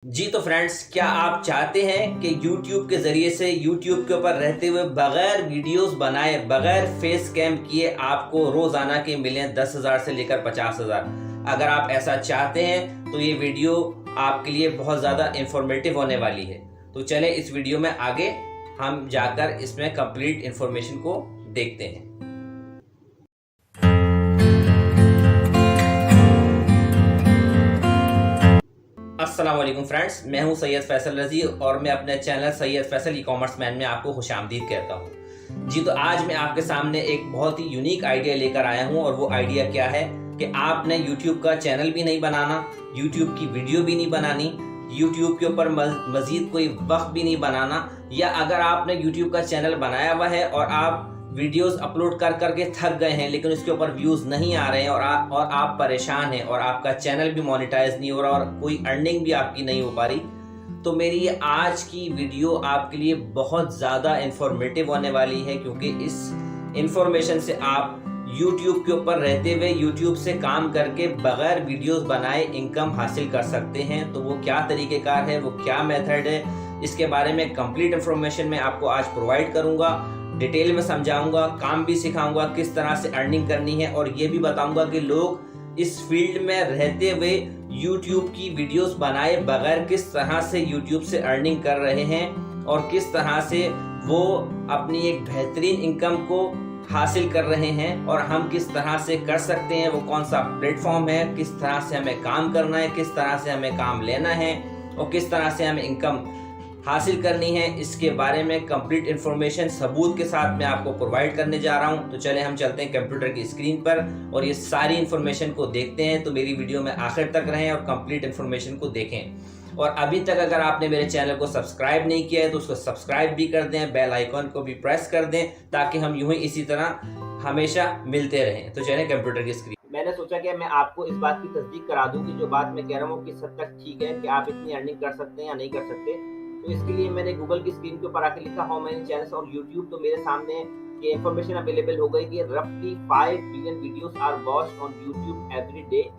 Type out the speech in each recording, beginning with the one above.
जी तो फ्रेंड्स, क्या आप चाहते हैं कि YouTube के ज़रिए से YouTube के ऊपर रहते हुए बगैर वीडियोस बनाए, बगैर फेस कैम किए आपको रोज़ाना के मिलें 10,000 से लेकर 50,000? अगर आप ऐसा चाहते हैं तो ये वीडियो आपके लिए बहुत ज़्यादा इंफॉर्मेटिव होने वाली है। तो चलें इस वीडियो में आगे हम जाकर इसमें कंप्लीट इंफॉर्मेशन को देखते हैं। अस्सलाम वालेकुम फ्रेंड्स, मैं हूं सैयद फैसल रजी और मैं अपने channel Syed Faisal e commerce man में आपको खुशामदीद कहता हूं। जी तो आज मैं आपके सामने एक बहुत ही यूनिक आइडिया लेकर आया हूं और वो आइडिया क्या है कि आपने यूट्यूब का चैनल भी नहीं बनाना, यूट्यूब की वीडियो भी नहीं बनानी, यूट्यूब के ऊपर मज़ीद कोई वक्त भी नहीं बनाना, या अगर आपने यूट्यूब का चैनल बनाया हुआ है और आप वीडियोस अपलोड कर करके थक गए हैं लेकिन उसके ऊपर व्यूज़ नहीं आ रहे हैं और आप परेशान हैं और आपका चैनल भी मोनेटाइज नहीं हो रहा और कोई अर्निंग भी आपकी नहीं हो पा रही, तो मेरी ये आज की वीडियो आपके लिए बहुत ज़्यादा इंफॉर्मेटिव होने वाली है, क्योंकि इस इंफॉर्मेशन से आप YouTube के ऊपर रहते हुए YouTube से काम करके बगैर वीडियोस बनाए इनकम हासिल कर सकते हैं। तो वो क्या तरीक़ेकार है, वो क्या मेथड है, इसके बारे में कंप्लीट इंफॉर्मेशन मैं आपको आज प्रोवाइड करूंगा, डिटेल में समझाऊंगा, काम भी सिखाऊंगा किस तरह से अर्निंग करनी है, और ये भी बताऊंगा कि लोग इस फील्ड में रहते हुए YouTube की वीडियोस बनाए बगैर किस तरह से YouTube से अर्निंग कर रहे हैं और किस तरह से वो अपनी एक बेहतरीन इनकम को हासिल कर रहे हैं, और हम किस तरह से कर सकते हैं, वो कौन सा प्लेटफॉर्म है, किस तरह से हमें काम करना है, किस तरह से हमें काम लेना है और किस तरह से हमें इनकम हासिल करनी है। इसके बारे में कंप्लीट इन्फॉर्मेशन सबूत के साथ मैं आपको प्रोवाइड करने जा रहा हूं। तो चले हम चलते हैं कंप्यूटर की स्क्रीन पर और ये सारी इन्फॉर्मेशन को देखते हैं। तो मेरी वीडियो में आखिर तक रहें और कंप्लीट इन्फॉर्मेशन को देखें। और अभी तक अगर आपने मेरे चैनल को सब्सक्राइब नहीं किया है तो उसको सब्सक्राइब भी कर दें, बेल आइकॉन को भी प्रेस कर दें, ताकि हम यूं ही इसी तरह हमेशा मिलते रहें। तो चलें कंप्यूटर की स्क्रीन। मैंने सोचा कि मैं आपको इस बात की तस्दीक करा दूं कि जो बात मैं कह रहा हूँ किस हद तक ठीक है, कि आप इतनी अर्निंग कर सकते हैं या नहीं कर सकते। तो इसके लिए मैंने गूगल की स्क्रीन के ऊपर आके लिखा how many channels on YouTube. तो मेरे सामने ये इन्फॉर्मेशन अवेलेबल हो गई कि रफली 5 billion videos are watched on YouTube every day.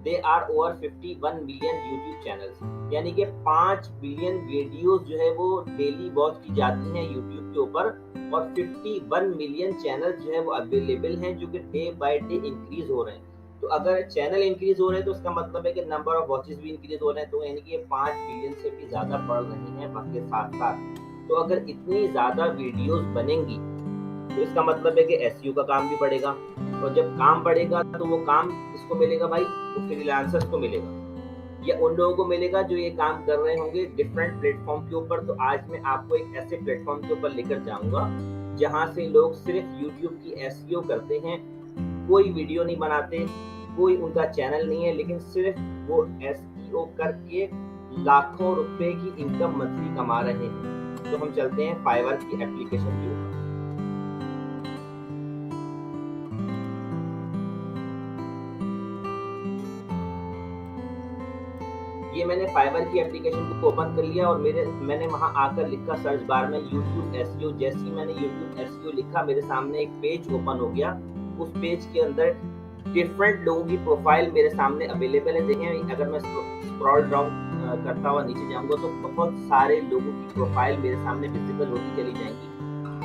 They are over 51 million YouTube channels, यानी कि 5 बिलियन वीडियोस जो है वो डेली वॉच की जाती हैं यूट्यूब के ऊपर, और 51 मिलियन चैनल जो है वो अवेलेबल हैं, जो कि डे बाय डे इंक्रीज हो रहे हैं। तो अगर चैनल इंक्रीज हो रहे हैं तो इसका मतलब है कि नंबर ऑफ वॉचेस भी इंक्रीज हो रहे हैं, तो यानी कि ये 5 बिलियन से भी ज़्यादा बढ़ रही हैं वक्त के साथ-साथ। तो अगर इतनी ज़्यादा वीडियोस बनेंगी तो इसका मतलब है कि एसईओ का काम भी बढ़ेगा, और जब काम बढ़ेगा तो वो काम किसको मिलेगा भाई? वो फ्रीलांसर्स को मिलेगा, या उन लोगों को मिलेगा जो ये काम कर रहे होंगे डिफरेंट प्लेटफॉर्म के ऊपर। तो आज मैं आपको एक ऐसे प्लेटफॉर्म के ऊपर लेकर जाऊंगा जहां से लोग सिर्फ यूट्यूब की एसईओ करते हैं, कोई वीडियो नहीं बनाते, कोई उनका चैनल नहीं है, लेकिन सिर्फ वो एसईओ करके लाखों रुपए की इनकम मंथली कमा रहे हैं। तो हम चलते हैं फाइवर की एप्लीकेशन के ऊपर। ये मैंने फाइवर की एप्लीकेशन को ओपन कर लिया और मैंने वहां आकर लिखा सर्च बार में यूट्यूब एसईओ। जैसे ही मैंने यूट्यूब एसईओ लिखा, मेरे सामने एक पेज ओपन हो गया। उस पेज के अंदर डिफरेंट लोगों की प्रोफाइल मेरे सामने अवेलेबल है। देखें, अगर मैं स्क्रॉल डाउन करता हुआ नीचे जाऊंगा तो बहुत सारे लोगों की प्रोफाइल मेरे सामने विजिबल होती चली जाएंगी।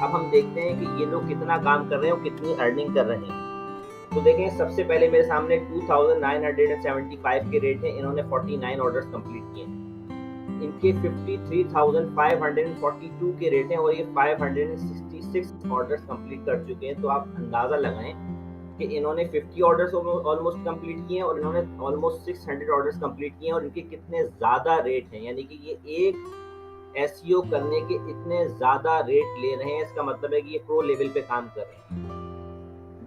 अब हम देखते हैं कि ये लोग कितना काम कर रहे हैं और कितनी अर्निंग कर रहे हैं। तो देखें, सबसे पहले मेरे सामने 2975 के रेट हैं, इन्होंने 49 ऑर्डर्स कंप्लीट किए हैं। इनके 53,542 के रेट हैं और ये 566 ऑर्डर्स कंप्लीट कर चुके हैं। तो आप अंदाजा लगाएं कि इन्होंने 50 ऑर्डर्स ऑलमोस्ट कंप्लीट किए हैं और इन्होंने ऑलमोस्ट 600 ऑर्डर्स कंप्लीट किए हैं, और इनके कितने ज़्यादा रेट हैं, यानी कि ये एक एसईओ करने के इतने ज़्यादा रेट ले रहे हैं। इसका मतलब है कि ये प्रो लेवल पे काम कर रहे हैं।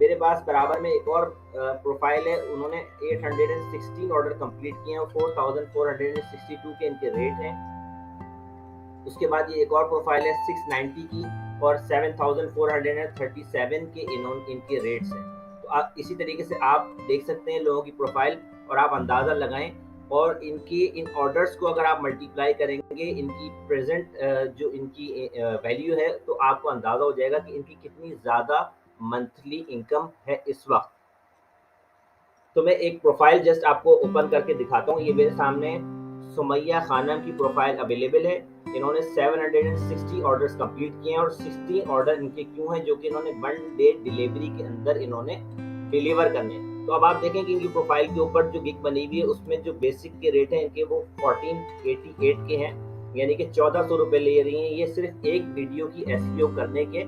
मेरे पास बराबर में एक और प्रोफाइल है, उन्होंने 816 ऑर्डर कंप्लीट किए हैं और 4462 के इनके रेट हैं। उसके बाद ये एक और प्रोफाइल है 690 की और 7437 के इनके रेट्स हैं। तो इसी तरीके से आप देख सकते हैं लोगों की प्रोफाइल और आप अंदाज़ा लगाएं, और इनकी इन ऑर्डर्स को अगर आप मल्टीप्लाई करेंगे इनकी प्रेजेंट जो इनकी वैल्यू है, तो आपको अंदाज़ा हो जाएगा कि इनकी कितनी ज़्यादा मंथली इनकम है इस वक्त। तो मैं एक प्रोफाइल जस्ट आपको ओपन करके दिखाता हूँ। ये मेरे सामने सुमैया खानम की प्रोफाइल अवेलेबल है। इन्होंने 760 ऑर्डर्स कंप्लीट किए हैं और 16 ऑर्डर इनके क्यों हैं जो कि इन्होंने 1 डे डिलीवरी के अंदर इन्होंने डिलीवर करने हैं। तो अब आप देखें कि इनकी प्रोफाइल के ऊपर जो गिग बनी हुई है उसमें जो बेसिक के रेट हैं इनके वो 1488 के हैं, यानी कि 1400 रुपये ले रही हैं ये सिर्फ एक वीडियो की एसईओ करने के।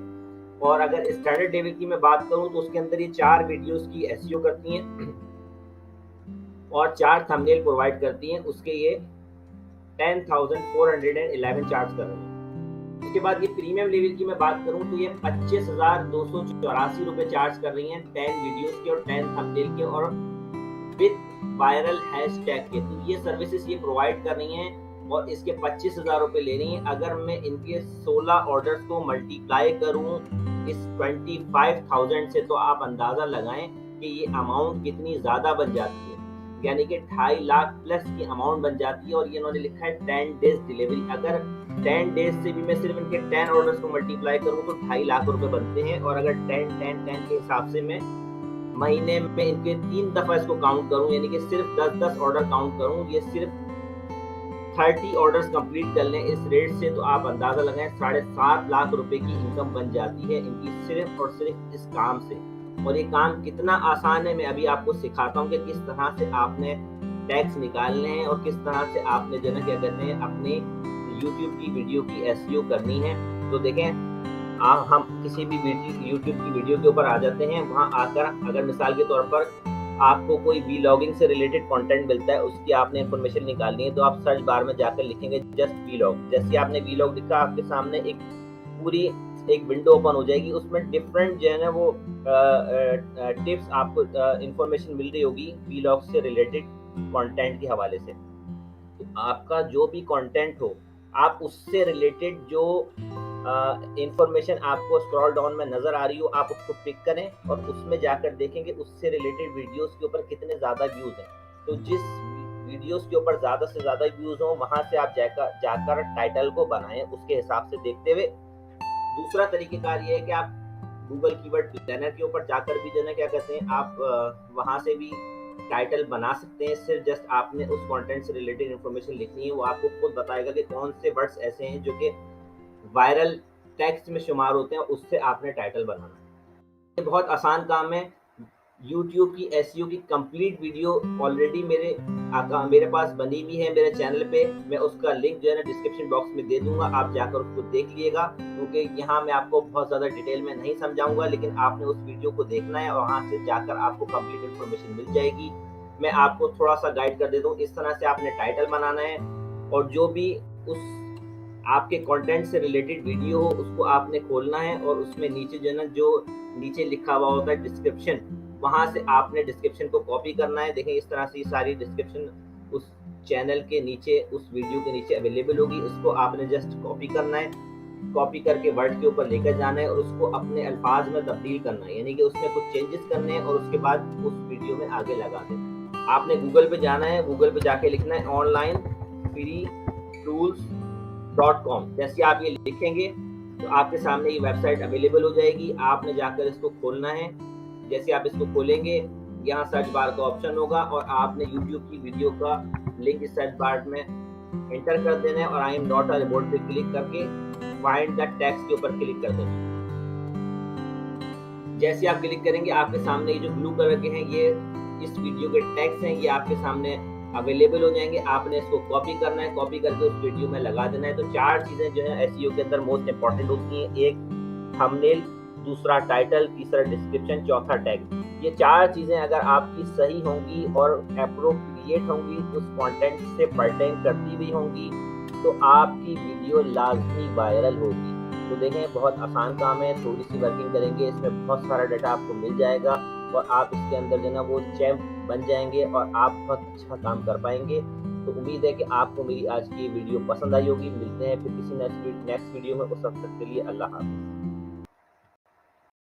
और अगर स्टैंडर्ड लेवल की मैं बात करूं तो उसके अंदर ये 4 वीडियोस की एसईओ करती हैं और 4 थंबनेल प्रोवाइड करती हैं, उसके ये 10,411 चार्ज कर रहे हैं। उसके बाद ये प्रीमियम लेवल की मैं बात करूं तो ये 25,284 रुपये चार्ज कर रही हैं 10 वीडियोस के और 10 थंबनेल के और विद वायरल हैशटैग के। तो ये सर्विसेज ये प्रोवाइड कर रही हैं और इसके 25,000 रुपये ले रही हैं। अगर मैं इनके 16 ऑर्डर्स को मल्टीप्लाई करूं इस 25,000 से तो आप अंदाजा लगाएं कि ये अमाउंट कितनी ज़्यादा बन जाती है, यानी कि 2.5 लाख प्लस की अमाउंट बन जाती है। और ये इन्होंने लिखा है 10 डेज डिलीवरी। अगर 10 डेज से भी मैं सिर्फ इनके 10 ऑर्डर्स को मल्टीप्लाई करूं तो 2.5 लाख रुपए बनते हैं। और अगर 10 के हिसाब से मैं महीने में इनके 3 दफा इसको काउंट करूं, यानी कि सिर्फ 10 ऑर्डर काउंट करूं, ये सिर्फ 30 ऑर्डर्स कंप्लीट कर लें इस रेट से तो आप अंदाजा लगाएं 7.5 लाख रुपए की इनकम बन जाती है इनकी सिर्फ और सिर्फ इस काम से। और ये काम कितना आसान है मैं अभी आपको सिखाता हूँ कि किस तरह से आपने टैक्स निकालने हैं और किस तरह से आपने जो है क्या कहते हैं अपने YouTube की वीडियो की एसईओ करनी है। तो देखें हम किसी भी YouTube की वीडियो के ऊपर आ जाते हैं, वहाँ आकर अगर मिसाल के तौर पर आपको कोई वीलॉगिंग से रिलेटेड कंटेंट मिलता है उसकी आपने इन्फॉर्मेशन निकालनी है तो आप सर्च बार में जाकर लिखेंगे जस्ट वीलॉग। जैसे आपने वीलॉग लिखा आपके सामने एक पूरी एक विंडो ओपन हो जाएगी, उसमें डिफरेंट जो है ना वो टिप्स आपको इंफॉर्मेशन मिल रही होगी वीलॉग से रिलेटेड कंटेंट के हवाले से। तो आपका जो भी कंटेंट हो आप उससे रिलेटेड जो इंफॉर्मेशन आपको स्क्रॉल डाउन में नजर आ रही हो आप उसको पिक करें और उसमें जाकर देखेंगे उससे रिलेटेड वीडियोस के ऊपर कितने ज़्यादा व्यूज़ हैं। तो जिस वीडियोस के ऊपर ज़्यादा से ज़्यादा व्यूज़ हो वहाँ से आप जाकर टाइटल को बनाएं उसके हिसाब से देखते हुए। दूसरा तरीकेकार ये है कि आप गूगल कीवर्ड डिजाइनर के ऊपर जाकर भी जो है क्या कहते हैं आप वहाँ से भी टाइटल बना सकते हैं। सिर्फ जस्ट आपने उस कंटेंट से रिलेटेड इंफॉर्मेशन लिखनी है, वो आपको खुद बताएगा कि कौन से वर्ड्स ऐसे हैं जो कि वायरल टेक्स्ट में शुमार होते हैं, उससे आपने टाइटल बनाना। ये बहुत आसान काम है। YouTube की एसईओ की कंप्लीट वीडियो ऑलरेडी मेरे पास बनी हुई है मेरे चैनल पे। मैं उसका लिंक जो है ना डिस्क्रिप्शन बॉक्स में दे दूंगा, आप जाकर उसको देख लीजिएगा क्योंकि यहाँ मैं आपको बहुत ज़्यादा डिटेल में नहीं समझाऊंगा, लेकिन आपने उस वीडियो को देखना है और वहाँ से जाकर आपको कंप्लीट इन्फॉर्मेशन मिल जाएगी। मैं आपको थोड़ा सा गाइड कर देता हूँ, इस तरह से आपने टाइटल बनाना है और जो भी उस आपके कंटेंट से रिलेटेड वीडियो हो उसको आपने खोलना है और उसमें नीचे जो है ना जो नीचे लिखा हुआ होता है डिस्क्रिप्शन, वहाँ से आपने डिस्क्रिप्शन को कॉपी करना है। देखें इस तरह से सारी डिस्क्रिप्शन उस चैनल के नीचे उस वीडियो के नीचे अवेलेबल होगी, इसको आपने जस्ट कॉपी करना है। कॉपी करके वर्ड के ऊपर लेकर जाना है और उसको अपने अल्फाज में तब्दील करना है, यानी कि उसमें कुछ चेंजेस करने हैं और उसके बाद उस वीडियो में आगे लगा देना। आपने गूगल पे जाना है, गूगल पे जाके लिखना है onlinefreetools.com। जैसे आप ये लिखेंगे तो आपके सामने ये वेबसाइट अवेलेबल हो जाएगी, आपने जाकर इसको खोलना है। जैसे आप इसको खोलेंगे यहाँ सर्च बार का ऑप्शन होगा और आपने YouTube की वीडियो का लिंक इस सर्च बार में एंटर कर देना है और I am not a robot पे क्लिक करके फाइंड द टेक्स्ट के ऊपर क्लिक कर देना है। जैसे आप क्लिक करेंगे आपके सामने ये जो ब्लू कलर के हैं ये इस वीडियो के टेक्स्ट हैं, ये आपके सामने अवेलेबल हो जाएंगे। आपने इसको कॉपी करना है, कॉपी करके उस वीडियो में लगा देना है। तो 4 चीज़ें जो है एसईओ के अंदर मोस्ट इंपॉर्टेंट होती हैं, एक थंबनेल, दूसरा टाइटल, तीसरा डिस्क्रिप्शन, चौथा टैग। ये 4 चीज़ें अगर आपकी सही होंगी और अप्रोप्रिएट होंगी, उस कंटेंट से पर्टेन करती हुई होंगी तो आपकी वीडियो लाजमी वायरल होगी। तो देखें बहुत आसान काम है, थोड़ी सी वर्किंग करेंगे इसमें बहुत सारा डाटा आपको मिल जाएगा और आप इसके अंदर जो ना वो चैंप बन जाएंगे और आप बहुत अच्छा काम कर पाएंगे। तो उम्मीद है कि आपको मेरी आज की वीडियो पसंद आई होगी। मिलते हैं फिर किसी नेक्स्ट वीडियो में, उस वक्त तक के लिए अल्लाह हाफ़िज़।